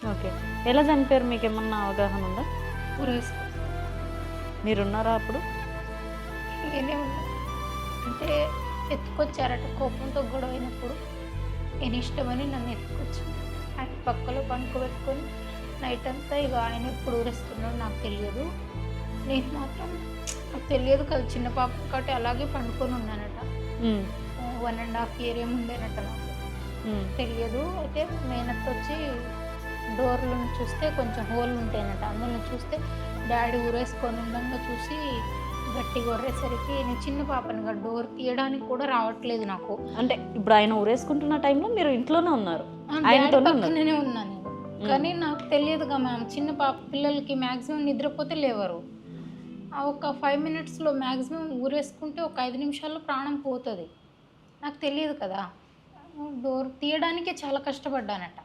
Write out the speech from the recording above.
Okay. ఎలా చనిపోయారు మీకేమన్నా అవగాహన ఉందా? ఊరేసుకో మీరున్నారా అప్పుడు? నేనే ఉన్నా. అంటే ఎత్తుకొచ్చారట కోపంతో గొడవైనప్పుడు. నేను ఇష్టమని నన్ను ఎత్తుకొచ్చారు. ఆయన పక్కలో పడుకోబెట్టుకొని నైట్ అంతా ఇక ఆయన ఎప్పుడు ఊరేస్తున్నాడో నాకు తెలియదు. నేను మాత్రం నాకు తెలియదు కదా చిన్న పాప కాబట్టి అలాగే పండుకొని ఉన్నానట. హ్మ్. 1½ ఇయర్ ఏమో ఉండేనట నాకు. హ్మ్. తెలియదు. అయితే మేనత్తొచ్చి డోర్‌లను చూస్తే కొంచెం హోల్‌లు ఉంటాయనట. అందులో చూస్తే డ్యాడీ ఊరేసుకొని ఉండంగా చూసి గట్టిగా ఒర్రేసరికి నేను చిన్న పాపని కదా! డోర్ తీయడానికి కూడా రావట్లేదు నాకు. అంటే ఇప్పుడు ఆయన ఊరేసుకుంటున్న టైంలో మీరు ఇంట్లోనే ఉన్నారు. డ్యాడీ ఆయనతోనే ఉన్నారు. పక్కననే ఉన్నా నేను. కానీ నాకు తెలియదుగా మ్యామ్. చిన్న పాప పిల్లలకి మాక్సిమం నిద్రపోతే లేవరు. ఆ ఒక 5 మినిట్స్‌లో మాక్సిమం ఊరేసుకుంటే ఒక 5 నిమిషాల్లో ప్రాణం పోతది. నాకు తెలియదు కదా! డోర్ తీయడానికే చాలా కష్టపడ్డానట.